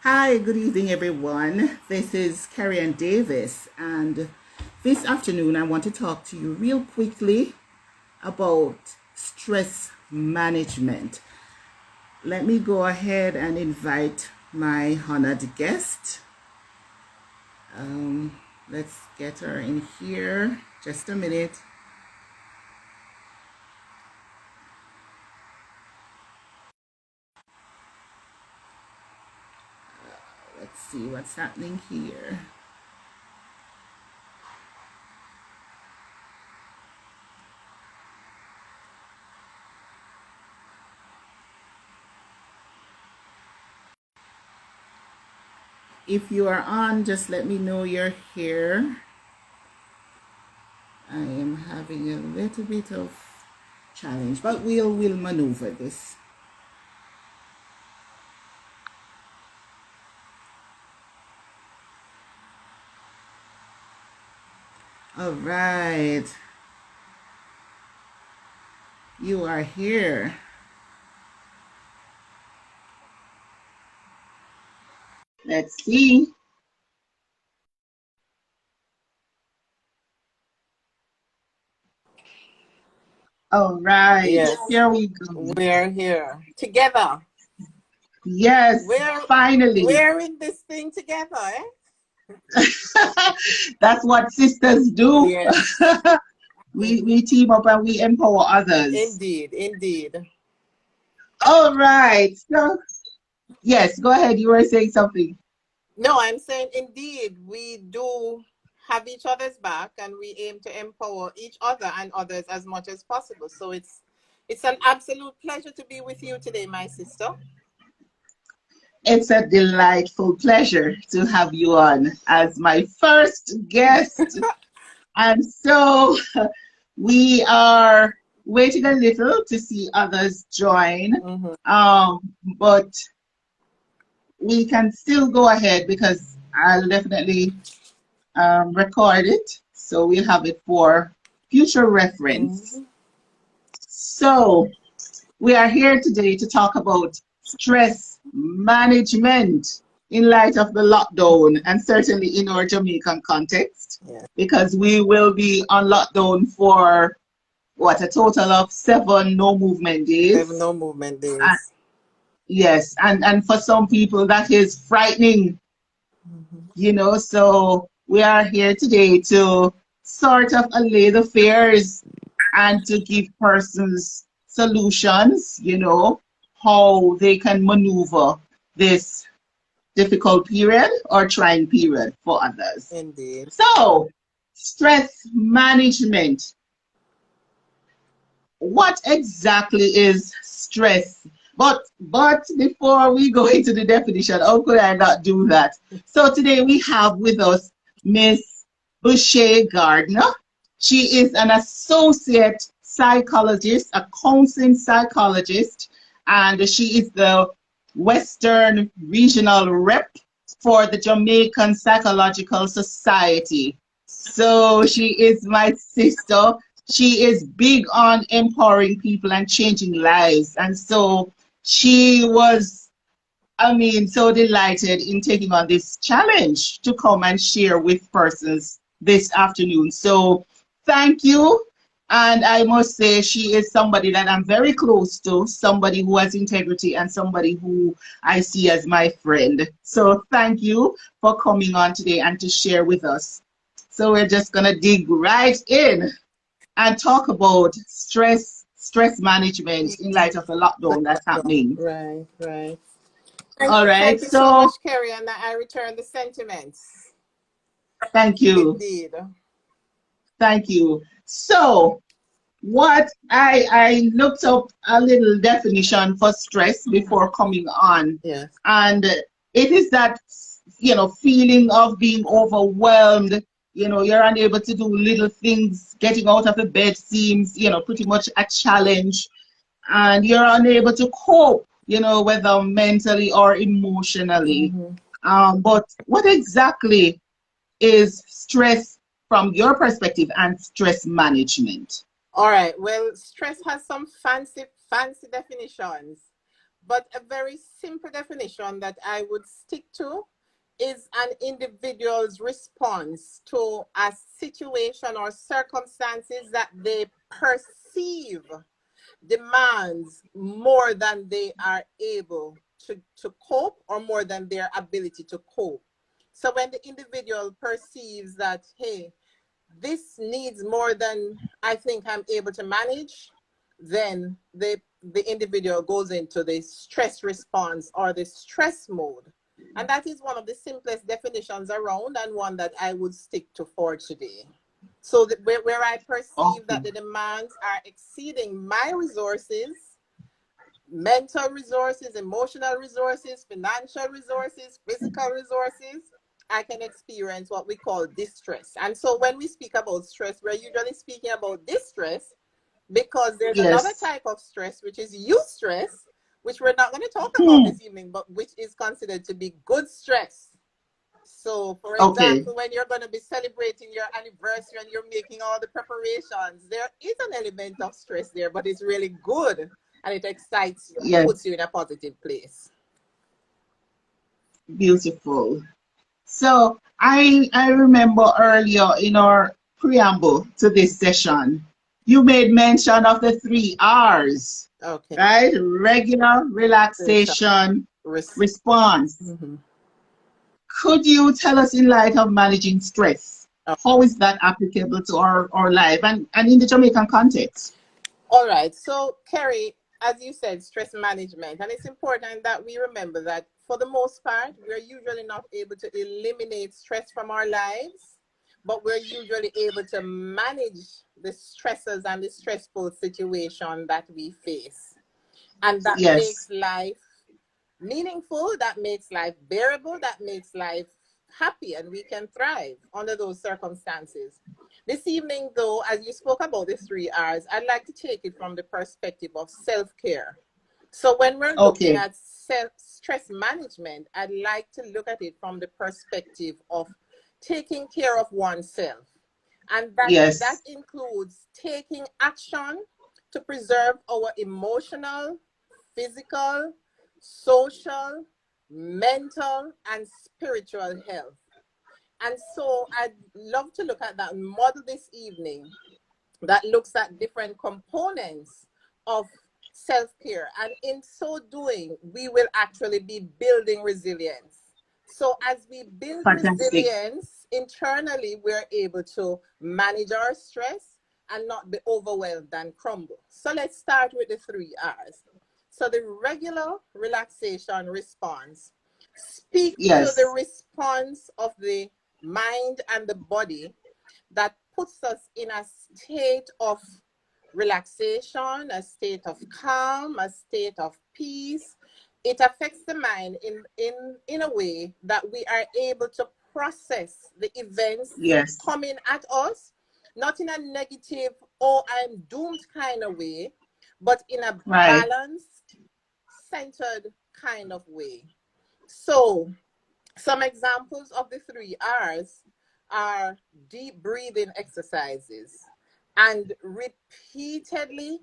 Hi, good evening, everyone. This is Carrie Ann Davis, and this afternoon I want to talk to you real quickly about stress management. Let me go ahead and invite my honored guest. Let's get her in here. Just a minute. Let's see what's happening here. If you are on, just let me know you're here. I am having a little bit of challenge, but we'll maneuver this. All right, you are here. Let's see. All right, Yes, here we go. we're here together. Yes, We're finally. we're in this thing together, eh? That's what sisters do. Yes, We team up and we empower others. indeed, indeed. All right. So, yes, go ahead. You were saying something. No, I'm saying indeed we do have each other's back, and we aim to empower each other and others as much as possible. So it's an absolute pleasure to be with you today, my sister. It's a delightful pleasure to have you on as my first guest. And so we are waiting a little to see others join, Mhm. but we can still go ahead because I'll definitely record it. So we'll have it for future reference. Mhm. So we are here today to talk about stress management in light of the lockdown and certainly in our Jamaican context Yeah. because we will be on lockdown for what, a total of 7 no movement Seven days. no movement Uh, days. yes, and for some people that is frightening, Mhm. so we are here today to sort of allay the fears and to give persons solutions, how they can maneuver this difficult period or trying period for others. Indeed. So, stress management. What exactly is stress? But before we go into the definition, how could I not do that? So today we have with us Miss Boucher Gardner. She is an associate psychologist, a counseling psychologist, and she is the Western Regional Rep for the Jamaican Psychological Society. So she is my sister. She is big on empowering people and changing lives. And so she was, so delighted in taking on this challenge to come and share with persons this afternoon. So thank you. And I must say, she is somebody that I'm very close to, somebody who has integrity and somebody who I see as my friend. So thank you for coming on today and to share with us. So we're just going to dig right in and talk about stress management in light of the lockdown that's happening. Right, right. All right, Thank you so so much, Carrie, and I return the sentiments. thank you. Indeed. Thank you. So what I looked up a little definition for stress before coming on, Yes. and it is that feeling of being overwhelmed. You're unable to do little things. Getting out of the bed seems pretty much a challenge, and you're unable to cope, whether mentally or emotionally. Mm-hmm. But what exactly is stress from your perspective and stress management? All right. Well, stress has some fancy definitions, But a very simple definition that I would stick to is an individual's response to a situation or circumstances that they perceive demands more than they are able to cope, or more than their ability to cope. So when the individual perceives that, hey, this needs more than I think I'm able to manage, then the individual goes into the stress response or the stress mode. And that is one of the simplest definitions around, and one that I would stick to for today. So where I perceive that Okay. the demands are exceeding my resources, mental resources, emotional resources, financial resources, physical resources, I can experience what we call distress. And so when we speak about stress, we're usually speaking about distress, because there's another Yes. type of stress, which is eustress, which we're not going to talk about Hmm. this evening, but which is considered to be good stress. So, for Okay. example, when you're going to be celebrating your anniversary and you're making all the preparations, there is an element of stress there, but it's really good and it excites you and Yes. puts you in a positive place. Beautiful. So I remember earlier in our preamble to this session, you made mention of the 3 R's, Okay. right? Regular, Station. relaxation, response. Mhm. Could you tell us, in light of managing stress, Oh, how is that applicable to our life, and in the Jamaican context? all right. So, Kerry, as you said, stress management. And it's important that we remember that for the most part, we're usually not able to eliminate stress from our lives, but we're usually able to manage the stresses and the stressful situation that we face. And that makes Yes. life meaningful, that makes life bearable, that makes life happy, and we can thrive under those circumstances. This evening, though, as you spoke about the 3 R's, I'd like to take it from the perspective of self care. So, when we're looking Okay. at stress management, I'd like to look at it from the perspective of taking care of oneself. And that Yes. includes taking action to preserve our emotional, physical, social, mental, and spiritual health. And so I'd love to look at that model this evening that looks at different components of self care. And in so doing, we will actually be building resilience. So, as we build Fantastic. resilience internally, we're able to manage our stress and not be overwhelmed and crumble. So, let's start with the 3 R's. So, the regular relaxation response speaks to the Yes. response of the mind and the body that puts us in a state of relaxation, a state of calm, a state of peace. It affects the mind in a way that we are able to process the events Yes. coming at us, not in a negative, oh, I'm doomed kind of way, but in a Right. balanced, centered kind of way. So, some examples of the 3 R's are deep breathing exercises. And repeatedly,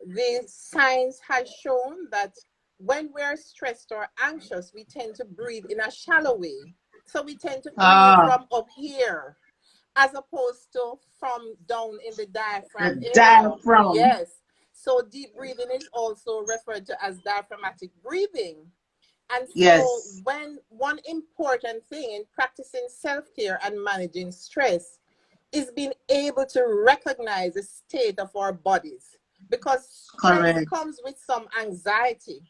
the science has shown that when we're stressed or anxious, we tend to breathe in a shallow way. So we tend to breathe Ah, from up here as opposed to from down in the diaphragm the area. diaphragm. Yes. So deep breathing is also referred to as diaphragmatic breathing. And so, Yes. when one important thing in practicing self care and managing stress is being able to recognize the state of our bodies, because stress Correct. comes with some anxiety,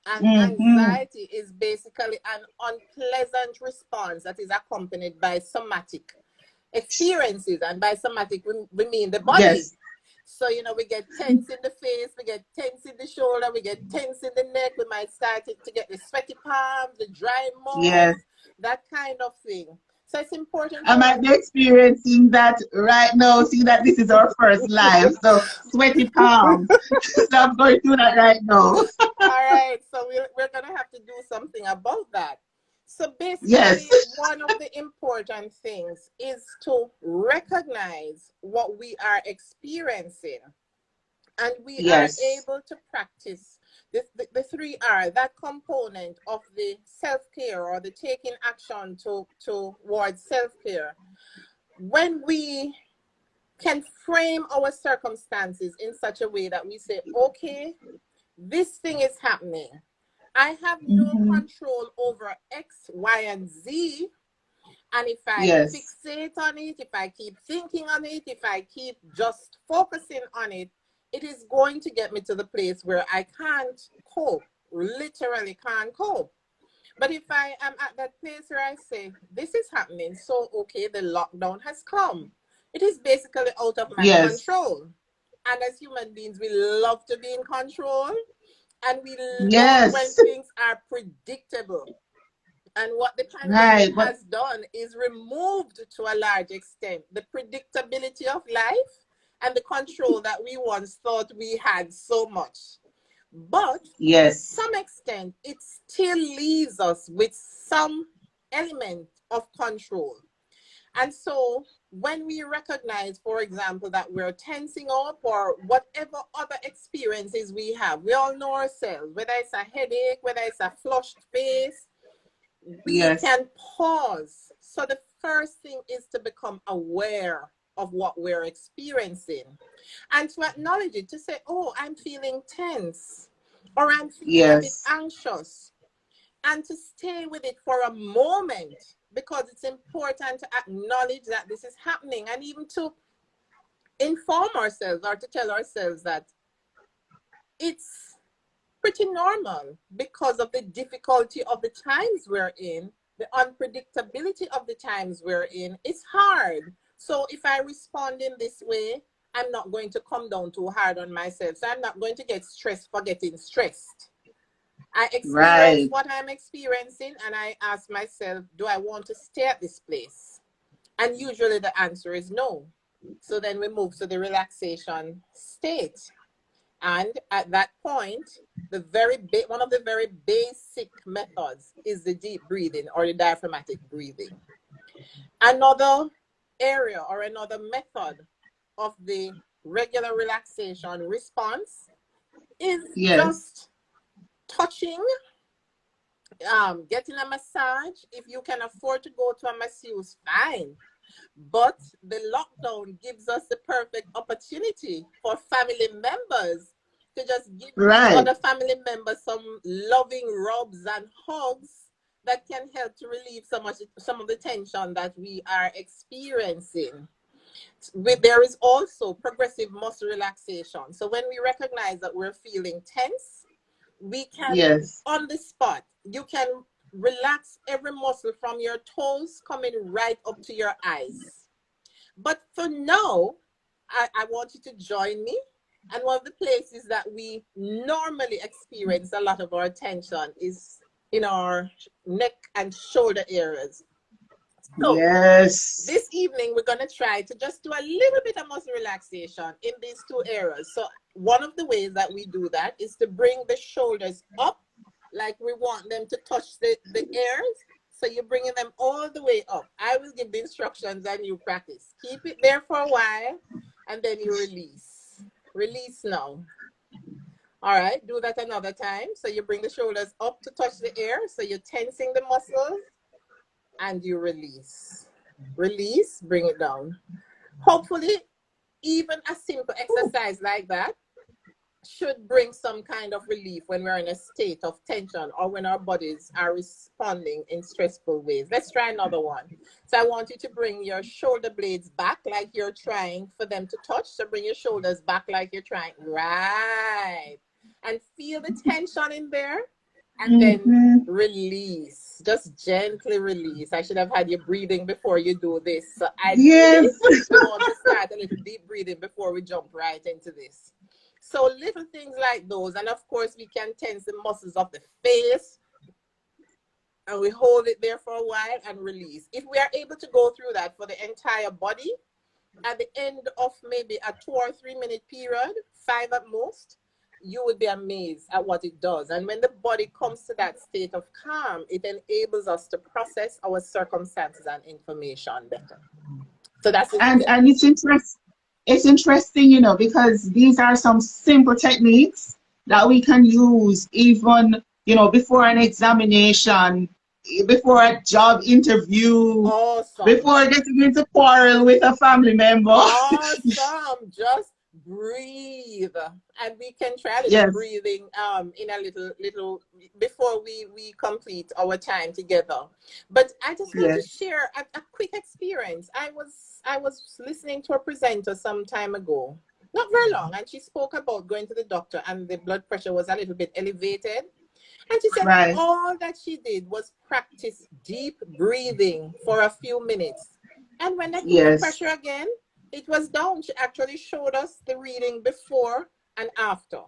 and Mm-hmm. anxiety is basically an unpleasant response that is accompanied by somatic experiences. And by somatic, we mean the body. Yes. So, we get tense in the face, we get tense in the shoulder, we get tense in the neck, we might start to get the sweaty palms, the dry Yes. mouth, that kind of thing. So it's important I for might us. be experiencing that right now. See that this is our first live, so sweaty palms. So I'm going through that right now. All right, so we're going to have to do something about that. So Yes. basically, one of the important things is to recognize what we are experiencing, and we are Yes. able to practice the three R, that component of the self-care or the taking action towards self-care, when we can frame our circumstances in such a way that we say, okay, this thing is happening. I have no control over X, Y, and Z. And if I Yes. fixate on it, if I keep thinking on it, if I keep just focusing on it, it is going to get me to the place where I can't cope, literally can't cope. But if I am at that place where I say, this is happening, so okay, the lockdown has come. It is basically out of my Yes. control. And as human beings, we love to be in control. And we love when Yes. things are predictable. And what the pandemic Right. But has done is removed to a large extent the predictability of life and the control that we once thought we had so much. But to yes. some extent, it still leaves us with some element of control. And so when we recognize, for example, that we're tensing up or whatever other experiences we have, we all know ourselves, whether it's a headache, whether it's a flushed face, we Yes. can pause. So the first thing is to become aware of what we're experiencing and to acknowledge it, to say, oh, I'm feeling tense or I'm feeling a bit Yes. anxious, and to stay with it for a moment, because it's important to acknowledge that this is happening, and even to inform ourselves or to tell ourselves that it's pretty normal because of the difficulty of the times we're in, the unpredictability of the times we're in. It's hard. So if I respond in this way, I'm not going to come down too hard on myself. So I'm not going to get stressed for getting stressed. I experience Right. what I'm experiencing and I ask myself, do I want to stay at this place? And usually the answer is no. So then we move to the relaxation state. And at that point, one of the very basic methods is the deep breathing or the diaphragmatic breathing. Another area or another method of the regular relaxation response is Yes. just touching, getting a massage. If you can afford to go to a masseuse, fine. But the lockdown gives us the perfect opportunity for family members to just give each Right. other family members some loving rubs and hugs that can help to relieve some of the tension that we are experiencing. There is also progressive muscle relaxation. So when we recognize that we're feeling tense, we can, Yes. on the spot, you can relax every muscle from your toes coming right up to your eyes. But for now, I want you to join me. And one of the places that we normally experience a lot of our tension is in our neck and shoulder areas. So Yes. this evening, we're going to try to just do a little bit of muscle relaxation in these two areas. So one of the ways that we do that is to bring the shoulders up, like we want them to touch the ears. So you're bringing them all the way up. I will give the instructions and you practice. Keep it there for a while and then you release. Release now. All right, do that another time. So you bring the shoulders up to touch the air. So you're tensing the muscles and you release. Release, bring it down. Hopefully, even a simple exercise like that should bring some kind of relief when we're in a state of tension or when our bodies are responding in stressful ways. Let's try another one. So I want you to bring your shoulder blades back like you're trying for them to touch. So bring your shoulders back like you're trying. Right. And feel the tension in there. And then release. Just gently release. I should have had you breathing before you do this. So ideally, Yes. we want to start a little deep breathing before we jump right into this. So little things like those. And of course, we can tense the muscles of the face. And we hold it there for a while and release. If we are able to go through that for the entire body, at the end of maybe a 2 or 3 minute period, 5 at most, you would be amazed at what it does. And when the body comes to that state of calm, it enables us to process our circumstances and information better. So that's it. And it's interesting, because these are some simple techniques, that we can use even, before an examination, before a job interview, Awesome. before getting into quarrel with a family member. Awesome. Just breathe. And we can try a little Yes, breathing in a little before we complete our time together. But I just want to yes, share a quick experience. I was listening to a presenter some time ago. Not very long, and she spoke about going to the doctor and the blood pressure was a little bit elevated. And she said right, all that she did was practice deep breathing for a few minutes. And when I took the yes, pressure again, it was down. She actually showed us the reading before and after.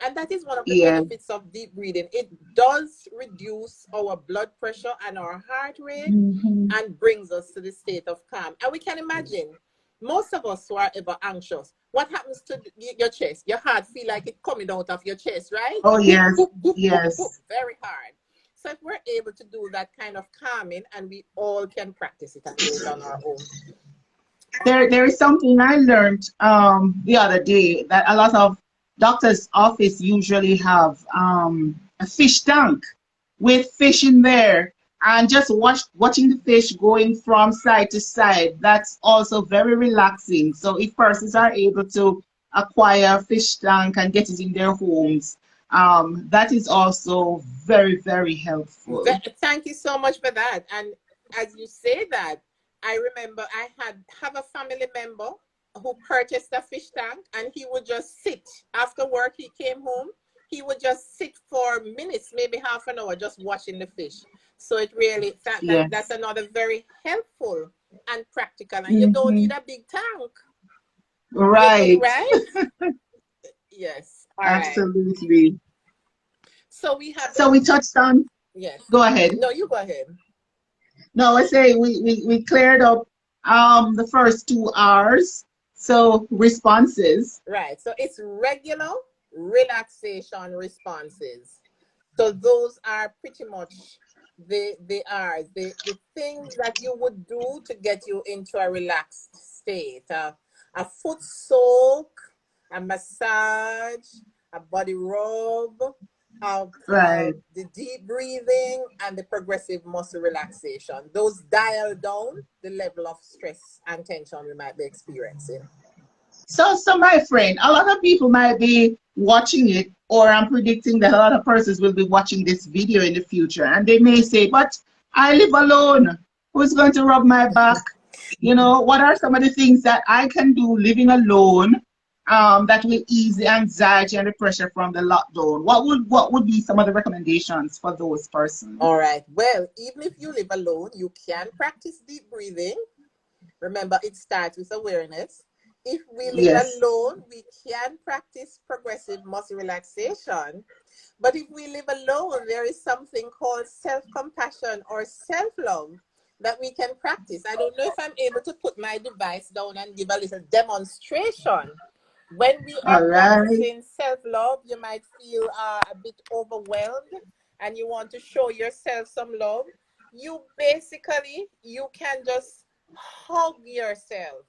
And that is one of the yeah, benefits of deep breathing. It does reduce our blood pressure and our heart rate hmm, and brings us to the state of calm. And we can imagine most of us who are ever anxious, what happens to your chest? Your heart feel like it coming out of your chest, right? oh Boop, yes, boop, boop, boop, boop, yes. very hard. So if we're able to do that kind of calming, and we all can practice it and do it on our own. There is something I learned the other day, that a lot of doctors' office usually have a fish tank with fish in there, and just watching the fish going from side to side. That's also very relaxing. So if persons are able to acquire a fish tank and get it in their homes, that is also very, very helpful. Thank you so much for that. And as you say that, I remember I have a family member who purchased a fish tank, and he would just sit after work. He came home. He would just sit for minutes, maybe half an hour, just watching the fish. So it really that's Yes. another very helpful and practical. And you don't Hmm. need a big tank. You do Right. right. Yes. All right. Absolutely. So we have the So we touched on, yes. go ahead. No, you go ahead. No, I say we cleared up the first 2 hours. So responses. Right. So it's regular relaxation responses. So those are pretty much the things that you would do to get you into a relaxed state. A foot soak, a massage, a body rub, Right. the deep breathing, and the progressive muscle relaxation. Those dial down the level of stress and tension we might be experiencing. So my friend, a lot of people might be watching it, or I'm predicting that a lot of persons will be watching this video in the future, and they may say, "But I live alone. Who's going to rub my back? What are some of the things that I can do living alone, that will ease the anxiety and the pressure from the lockdown? What would be some of the recommendations for those persons?" All right. Well, even if you live alone, you can practice deep breathing. Remember, it starts with awareness. If we live Yes, alone, we can practice progressive muscle relaxation. But if we live alone, there is something called self compassion or self love that we can practice. I don't know if I'm able to put my device down and give a little demonstration. When we are all right. practicing self love, you might feel a bit overwhelmed and you want to show yourself some love. You can just hug yourself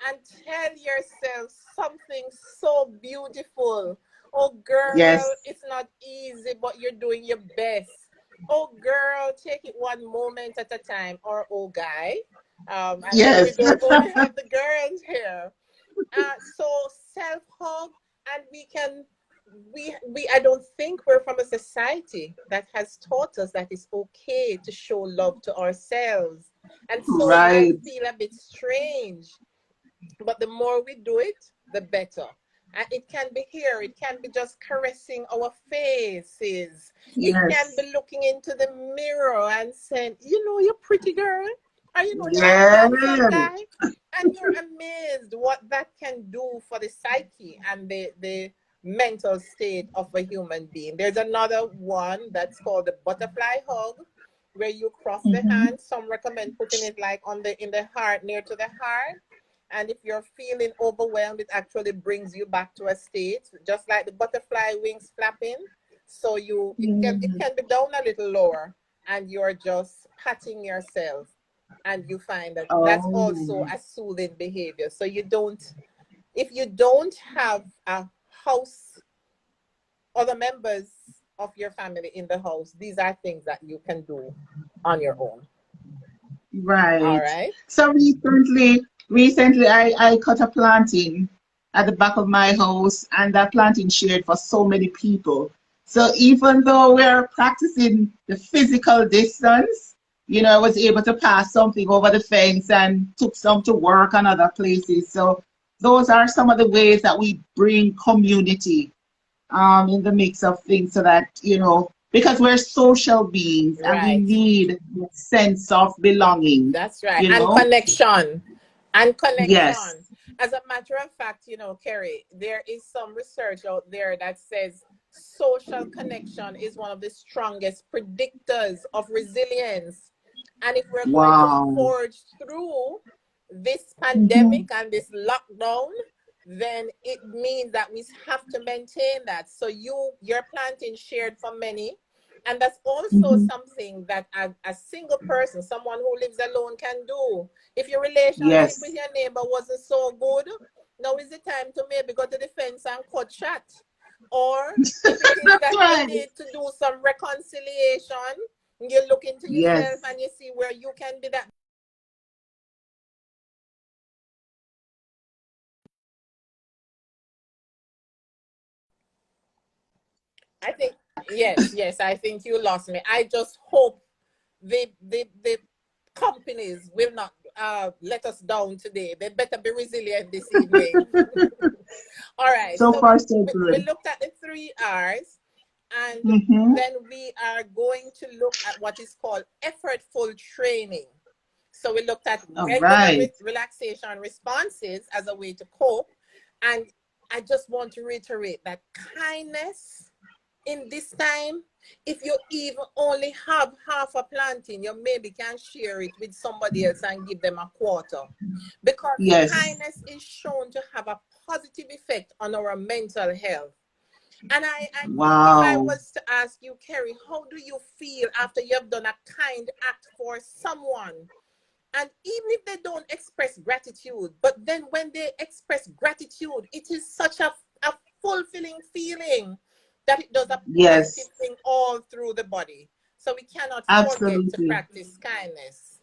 and tell yourself something so beautiful. Oh, girl, Yes, it's not easy, but you're doing your best. Oh, girl, take it one moment at a time. Or, oh, guy. I know we yes. don't only have the girls here. So self hug, and we I don't think we're from a society that has taught us that it's okay to show love to ourselves, and so it might Right. feel a bit strange, but the more we do it, the better. And it can be here, it can be just caressing our faces, it can Yes. be looking into the mirror and saying, you're pretty girl, or you're a Yeah. handsome guy. And you're amazed what that can do for the psyche and the mental state of a human being. There's another one that's called the butterfly hug, where you cross the Hmm. hands. Some recommend putting it like on the in the heart, near to the heart. And if you're feeling overwhelmed, it actually brings you back to a state, just like the butterfly wings flapping. So it can be down a little lower, and you're just patting yourself, and you find that that's also Oh, a soothing behavior. So if you don't have a house other members of your family in the house, these are things that you can do on your own. All Right. right. So recently I cut a planting at the back of my house, and that planting shared for so many people. So even though we're practicing the physical distance, I was able to pass something over the fence and took some to work and other places. So those are some of the ways that we bring community in the mix of things, so that, because we're social beings and we Right. need a sense of belonging, That's right. you And know? connection. And Yes. connection. As a matter of fact, Kerry, there is some research out there that says social connection is one of the strongest predictors of resilience. And if we're going to Wow. forge through this Hmm. pandemic and this lockdown, then it means that we have to maintain that. So your planting shared for many, and that's also Hmm. something that a single person, someone who lives alone, can do. If your relationship with Yes. your neighbor wasn't so good, now is the time to maybe go to the fence and cut shot. Or if it is That's that you right. need to do some reconciliation, you look into yourself Yes. and you see where you can be that. I think, yes, I think you lost me. I just hope the companies will not let us down today. They better be resilient this evening. All right. So So far, so we good. looked at the 3 R's, and Hmm. then we are going to look at what is called effortful training. So we looked at All regular right. relaxation responses as a way to cope. And I just want to reiterate that kindness in this time, if you even only have half a planting, you maybe can share it with somebody else and give them a quarter. Because Yes. kindness is shown to have a positive effect on our mental health. And if I Wow. was to ask you, Kerry, how do you feel after you have done a kind act for someone? And even if they don't express gratitude, but then when they express gratitude, it is such a fulfilling feeling that it does a positive Yes. thing all through the body. So we cannot forget to Absolutely. practice kindness.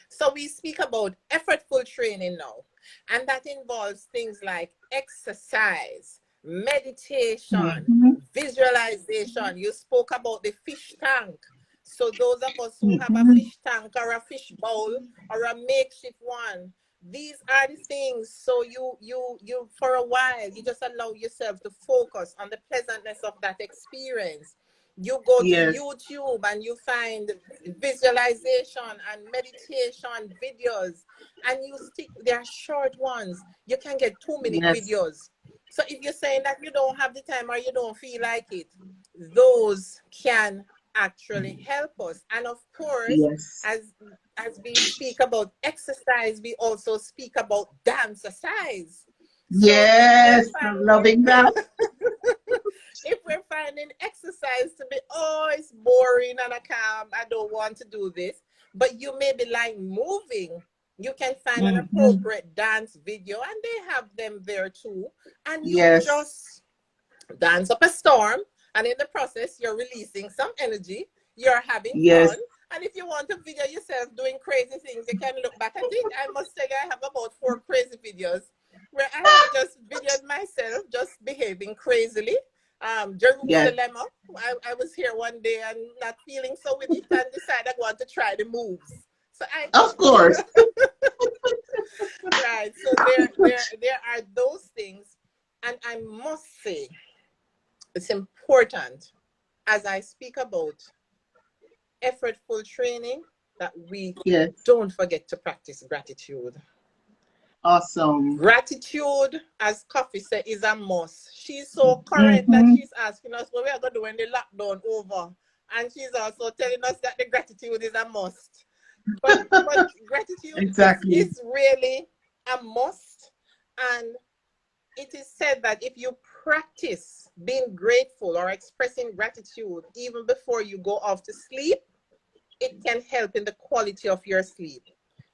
So we speak about effortful training now, and that involves things like exercise, meditation, Hmm. visualization. You spoke about the fish tank. So those of us who have a Hmm. fish tank or a fish bowl or a makeshift one, these are the things. So you for a while you just allow yourself to focus on the pleasantness of that experience. You go to Yes. YouTube and you find visualization and meditation videos, and you stick, they are short ones. You can get 2 minute Yes. videos. So if you're saying that you don't have the time or you don't feel like it, those can actually help us. And of course, Yes. as we speak about exercise, we also speak about dance exercise. So if we're Yes. I'm finding loving that. if we're finding exercise to be, oh, it's boring and I don't want to do this, but you may be like moving, you can find an Hmm. appropriate dance video, and they have them there too. And you Yes. just dance up a storm, and in the process, you're releasing some energy, you're having Yes. fun. And if you want to video yourself doing crazy things, you can look back at it. I must say, I have about 4 crazy videos where I have just videoed myself just behaving crazily. Yes. Jerusalem, I was here one day and not feeling so with it, and decided I want to try the moves. So I Of course. right. So there are those things, and I must say it's important as I speak about effortful training that we Yes. don't forget to practice gratitude. Awesome. Gratitude, as Coffee said, is a must. She's so correct that Hmm. she's asking us what we are going to do when the lockdown over. And she's also telling us that the gratitude is a must. But gratitude Exactly. is really a must. And it is said that if you practice being grateful or expressing gratitude even before you go off to sleep, it can help in the quality of your sleep.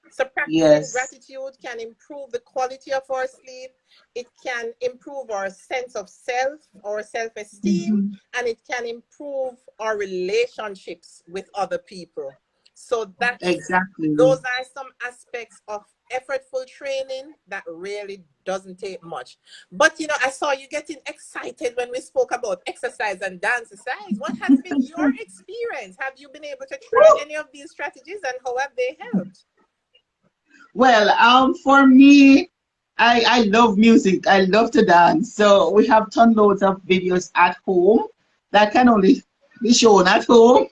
So practicing Yes. gratitude can improve the quality of our sleep. It can improve our sense of self, our self-esteem, Mm-hmm. and it can improve our relationships with other people. So those Exactly. are some aspects of effortful training that really doesn't take much. But I saw you getting excited when we spoke about exercise and dance exercise. What has been your experience? Have you been able to try Woo! any of these strategies, and how have they helped? Well, for me, I love music. I love to dance. So we have ton loads of videos at home that can only be shown at home.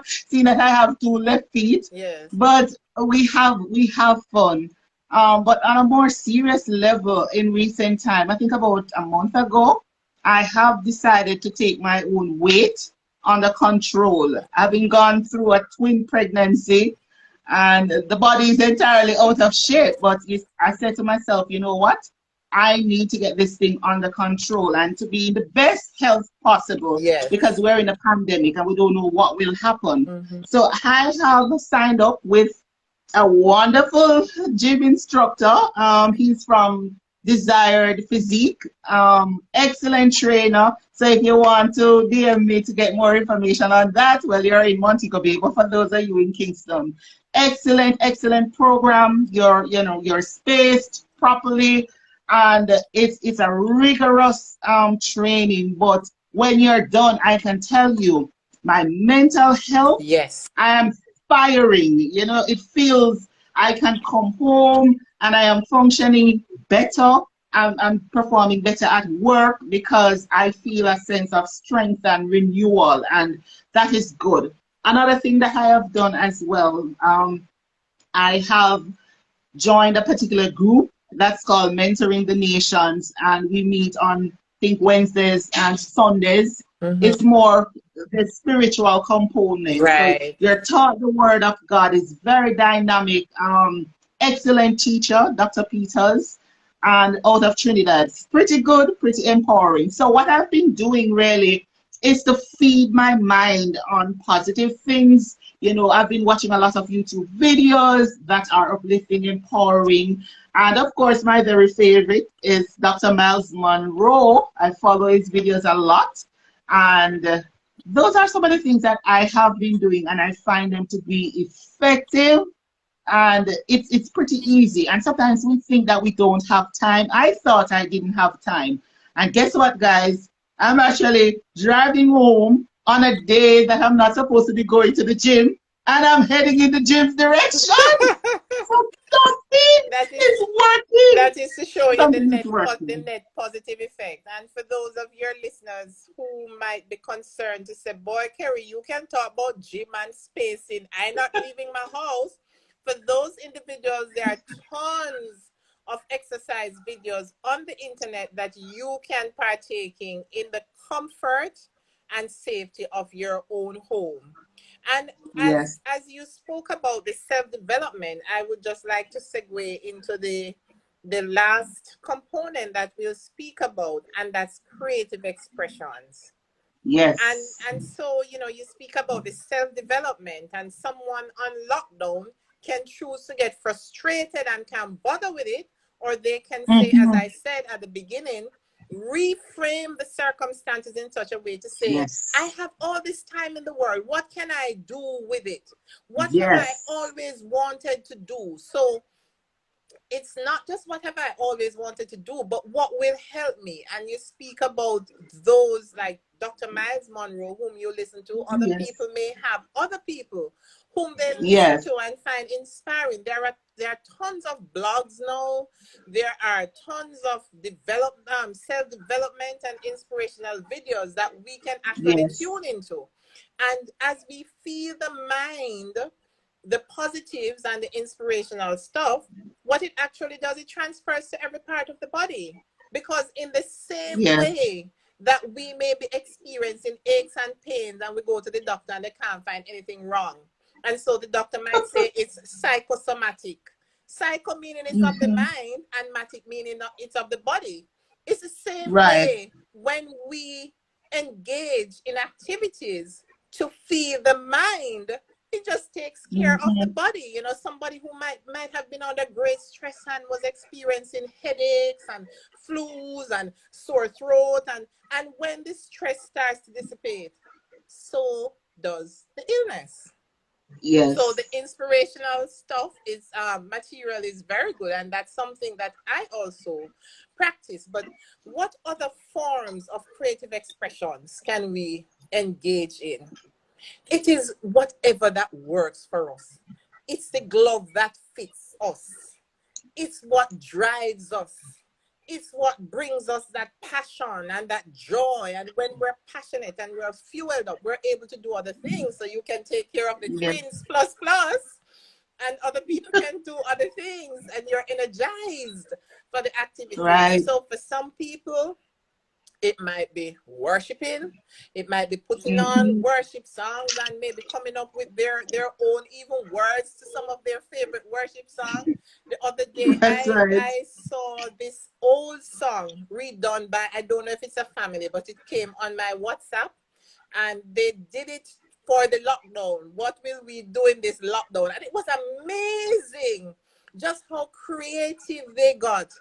Seeing that I have two left feet, Yes. but we have fun. But on a more serious level, in recent time, I think about a month ago, I have decided to take my own weight under control. Having gone through a twin pregnancy, and the body is entirely out of shape. But I said to myself, you know what? I need to get this thing under control and to be in the best health possible because Yes. we're in a pandemic and we don't know what will happen. Mm-hmm. So I have signed up with a wonderful gym instructor. He's from Desired Physique. Excellent trainer. So if you want to DM me to get more information on that, well, you're in Montego Bay. But for those of you in Kingston, excellent program. You're spaced properly, and it's a rigorous training. But when you're done, I can tell you, my mental health, Yes. I am firing. It feels I can come home and I am functioning better. I'm performing better at work because I feel a sense of strength and renewal, and that is good. Another thing that I have done as well, I have joined a particular group that's called Mentoring the Nations, and we meet on, I think, Wednesdays and Sundays. It's Mm-hmm. more the spiritual component. So Right. you're taught the Word of God. Is very dynamic. Excellent teacher, Dr. Peters, and out of Trinidad. It's pretty good, pretty empowering. So what I've been doing really is to feed my mind on positive things. I've been watching a lot of YouTube videos that are uplifting, empowering. And of course, my very favorite is Dr. Miles Monroe. I follow his videos a lot. And those are some of the things that I have been doing, and I find them to be effective. And it's pretty easy. And sometimes we think that we don't have time. I thought I didn't have time. And guess what, guys? I'm actually driving home on a day that I'm not supposed to be going to the gym, and I'm heading in the gym's direction. So something That is is working. that is to show you the Something is the working. net positive effect. And for those of your listeners who might be concerned to say, boy, Kerry, you can talk about gym and spacing. I'm not leaving my house. For those individuals, there are tons of exercise videos on the internet that you can partake in the comfort and safety of your own home. And Yes, as you spoke about the self-development, I would just like to segue into the last component that we'll speak about, and that's creative expressions. yes, And so, you speak about the self-development, and someone on lockdown can choose to get frustrated and can bother with it, or they can say, as hmm I said at the beginning, reframe the circumstances in such a way to say, I yes, have all this time in the world. What can I do with it? What have I yes, always wanted to do? So it's not just what have I always wanted to do, but what will help me. And you speak about those like Dr. Miles Monroe, whom you listen to. Other yes, people may have other people whom they listen yes, to and find inspiring. There are tons of blogs now. There are tons of self development and inspirational videos that we can actually yes, tune into. And as we feel the mind, the positives and the inspirational stuff, what it actually does, it transfers to every part of the body. Because in the same yes. way that we may be experiencing aches and pains and we go to the doctor and they can't find anything wrong. And so the doctor might say it's psychosomatic. Psycho meaning it's of the hmm mind, and matic meaning it's of the body. It's the same Right. way when we engage in activities to feed the mind, it just takes care of the Mm-hmm. body. You know, somebody who might have been under great stress and was experiencing headaches and flus and sore throat, and when the stress starts to dissipate, so does the illness. So the Yes. inspirational stuff is material is very good, and that's something that I also practice. But what other forms of creative expressions can we engage in? It is whatever that works for us. It's the glove that fits us. It's what drives us. It's what brings us that passion and that joy. And when we're passionate and we're fueled up, we're able to do other things. So you can take care of the Yes. twins plus plus, and other people can do other things, and you're energized for the activity. Right. So for some people, it might be worshiping. It might be putting on Mm-hmm. worship songs and maybe coming up with their own even words to some of their favorite worship songs. The other day, That's right. I saw this old song redone by, I don't know if it's a family, but it came on my WhatsApp, and they did it for the lockdown. What will we do in this lockdown? And it was amazing just how creative they got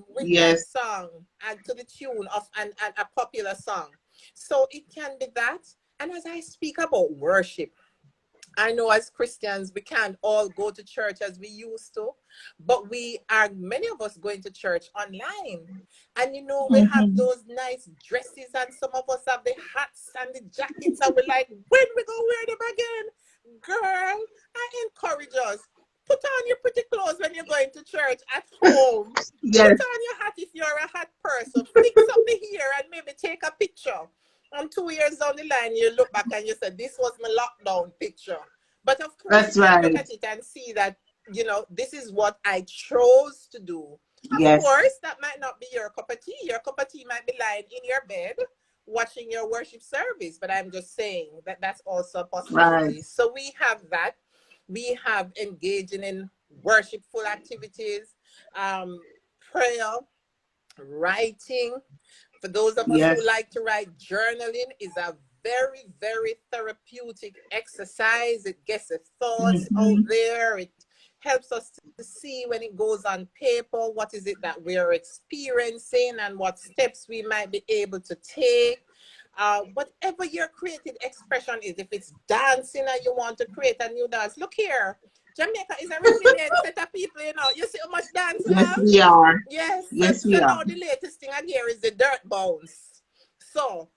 with that Yes. song and to the tune of an a popular song. So it can be that. And as I speak about worship, I know as Christians we can't all go to church as we used to, but we are many of us going to church online. And you know, we have Mm-hmm. those nice dresses, and some of us have the hats and the jackets, and we're like, when we go wear them again? Girl, I encourage us. Put on your pretty clothes when you're going to church at home. Put Yes. on your hat if you're a hat person. Fix up the hair and maybe take a picture. And 2 years down the line, you look back and you say, this was my lockdown picture. But of course, you That's can look right. at it and see that, you know, this is what I chose to do. Of Yes. course, that might not be your cup of tea. Your cup of tea might be lying in your bed watching your worship service. But I'm just saying that that's also a Right. possibility. So we have that. We have engaging in worshipful activities, um, prayer, writing. For those of us who Yes. like to write, journaling is a very, very therapeutic exercise. It gets the thoughts out Mm-hmm. there. It helps us to see when it goes on paper what is it that we're experiencing and what steps we might be able to take. Whatever your creative expression is, if it's dancing and you want to create a new dance, look here. Jamaica is a resilient set of people, you know. You see how much dance we Yes, have? we are. Yes, Yes, so we are. now the latest thing I hear is the dirt bounce. So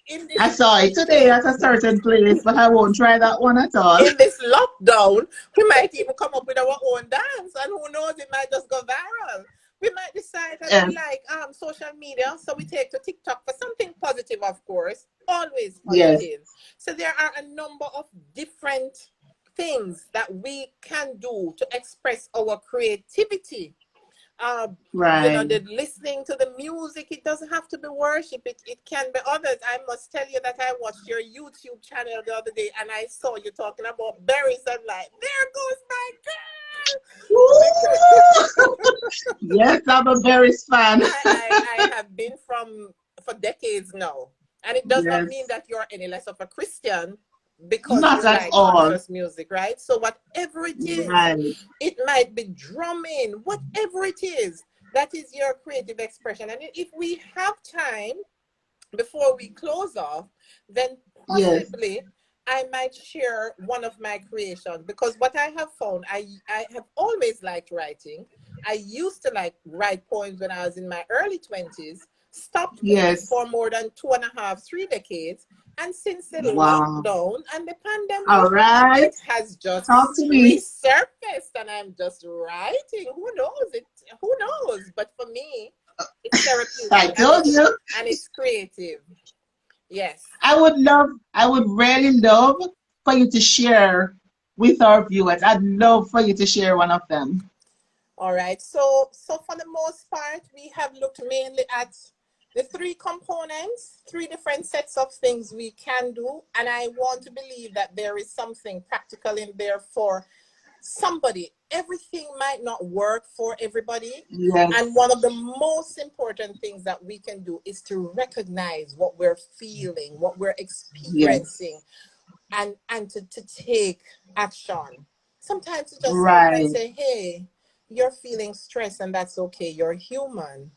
in I this saw it today at a certain place, but I won't try that one at all. in this lockdown, we might even come up with our own dance, and who knows, it might just go viral. We might decide that we Yes. like social media, so we take to TikTok for something positive, of course, always Yes. positive. So there are a number of different things that we can do to express our creativity. You know, Right. the listening to the music, it doesn't have to be worship, it can be others. I must tell you that I watched your YouTube channel the other day, and I saw you talking about berries. I'm like, there goes Woo! my girl. Yes, I'm a very fan. I have been from for decades now, and it does not mean Yes. that you're any less of a Christian because Not you at like all. conscious music, right? So whatever it is, Right. it might be drumming, whatever it is, that is your creative expression. And if we have time before we close off, then Yes. possibly I might share one of my creations, because what I have found, I have always liked writing. I used to like write poems when I was in my early 20s, stopped maybe Yes. for more than 2.5, 3 decades. And since the Wow. lockdown and the pandemic, All right. it has Talk just to me. resurfaced, and I'm just writing. Who knows it? Who knows? But for me, it's I therapeutic, told you. and it's creative. Yes. I would really love for you to share with our viewers. I'd love for you to share one of them. All right. So for the most part, we have looked mainly at the three components, three different sets of things we can do. And I want to believe that there is something practical in there for somebody. Everything might not work for everybody. And Yes. one of the most important things that we can do is to recognize what we're feeling, what we're Yes. experiencing. to take action. Sometimes to just sit and Right. say, hey, you're feeling stressed and that's okay. You're human.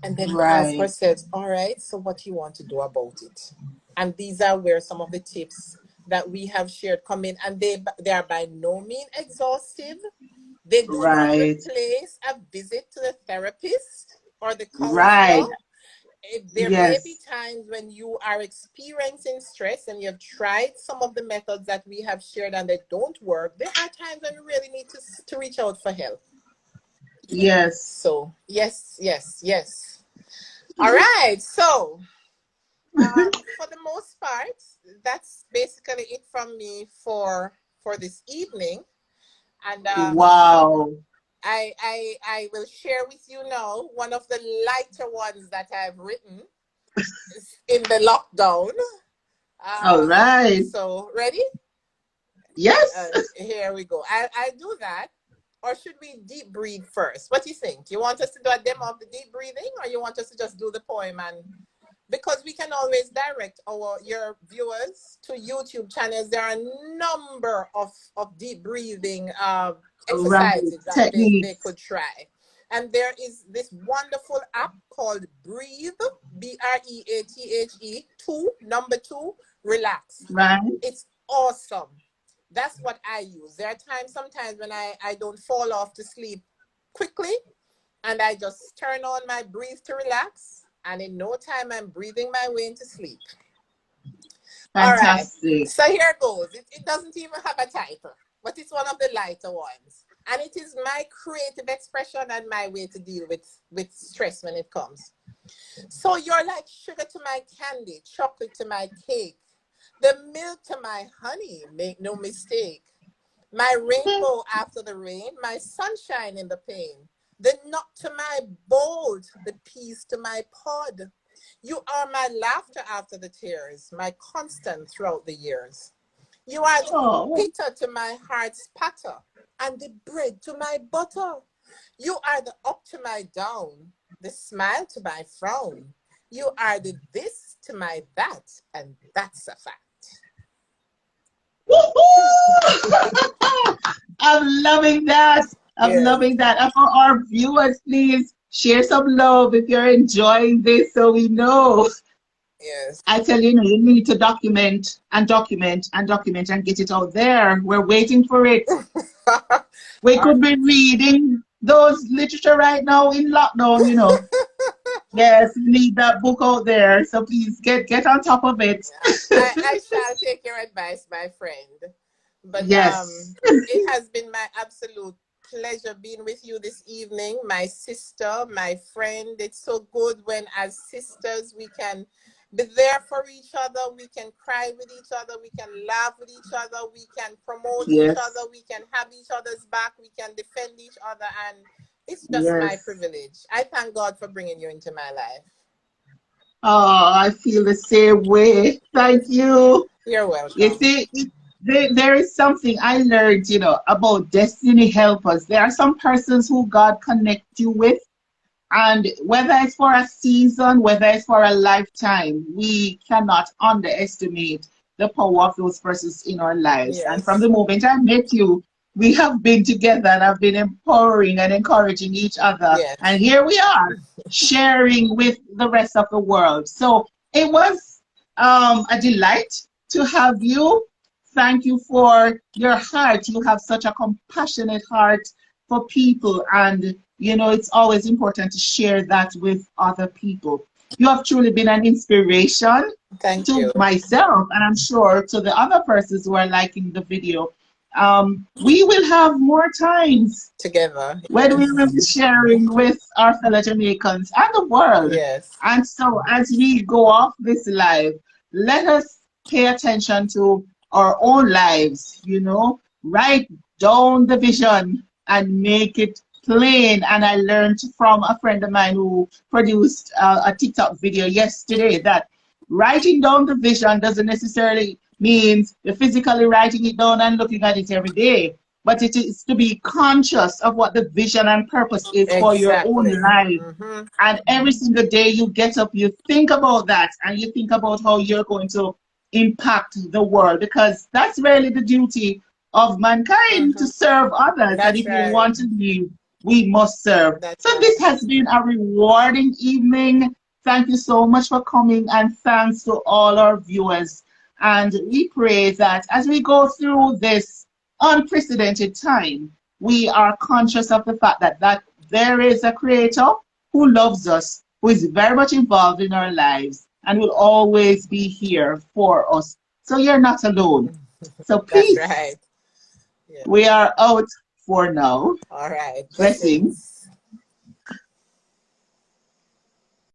And then we ask Right. ourselves, all right, so what do you want to do about it? And these are where some of the tips that we have shared come in, and they are by no means exhaustive. They do not Right. replace a visit to the therapist or the counselor. Right. There may be Yes. times when you are experiencing stress and you've tried some of the methods that we have shared and they don't work. There are times when you really need to reach out for help. Yes. So, yes, yes, yes. All right. So, for the most part, that's basically it from me for this evening. And Wow. I will share with you now one of the lighter ones that I've written in the lockdown. All right. So ready? Yes. Here we go. I do that. Or should we deep breathe first? What do you think? Do you want us to do a demo of the deep breathing, or you want us to just do the poem? And because we can always direct your viewers to YouTube channels, there are a number of deep breathing Right. exercises that they Techniques. could try. And there is this wonderful app called Breathe, Breathe, 2, relax. Right. It's awesome. That's what I use. There are sometimes when I don't fall off to sleep quickly, and I just turn on my Breathe to relax, and in no time I'm breathing my way into sleep. All right. Fantastic. So here goes. It doesn't even have a title, but it's one of the lighter ones. And it is my creative expression and my way to deal with stress when it comes. So you're like sugar to my candy, chocolate to my cake, the milk to my honey, make no mistake. My rainbow after the rain, my sunshine in the pain, the nut to my bold, the peas to my pod. You are my laughter after the tears, my constant throughout the years. You are the Oh. bitter to my heart's patter, and the bread to my butter. You are the up to my down, the smile to my frown. You are the this to my that, and that's a fact. I'm loving that. I'm Yes. loving that. And for our viewers, please share some love if you're enjoying this so we know. Yes. I tell you, you need to document and document and document and get it out there. We're waiting for it. We could be reading those literature right now in lockdown. Yes, we need that book out there. So please get on top of it. I shall take your advice, my friend. But Yes. it has been my absolute pleasure being with you this evening, my sister, my friend. It's so good when as sisters we can be there for each other, we can cry with each other, we can laugh with each other, we can promote each Yes. other, we can have each other's back, we can defend each other, and it's just my Yes. privilege. I thank God for bringing you into my life. Oh, I feel the same way. Thank you. You're You welcome. see, there is something I learned, about destiny helpers. There are some persons who God connect you with, and whether it's for a season, whether it's for a lifetime, we cannot underestimate the power of those persons in our lives. And from Yes. the moment I met you, we have been together and have been empowering and encouraging each other. Yes. And here we are, sharing with the rest of the world. So it was a delight to have you. Thank you for your heart. You have such a compassionate heart for people, and it's always important to share that with other people. You have truly been an inspiration Thank to you. myself, and I'm sure to the other persons who are liking the video. We will have more times Together. when we will Yes. be sharing with our fellow Jamaicans and the world. Yes. And so as we go off this live, let us pay attention to our own lives, write down the vision and make it plain. And I learned from a friend of mine who produced a TikTok video yesterday that writing down the vision doesn't necessarily mean you're physically writing it down and looking at it every day, but it is to be conscious of what the vision and purpose is for your own Exactly. life. Mm-hmm. And every single day you get up, you think about that, and you think about how you're going to impact the world, because that's really the duty of mankind, to serve others. And That's if we right. want to live, we must serve. That's So right. this has been a rewarding evening. Thank you so much for coming, and thanks to all our viewers. And we pray that as we go through this unprecedented time, we are conscious of the fact that there is a creator who loves us, who is very much involved in our lives, and will always be here for us. So you're not alone. So That's peace. right. Yeah. We are out for now. All right. Blessings. Blessings.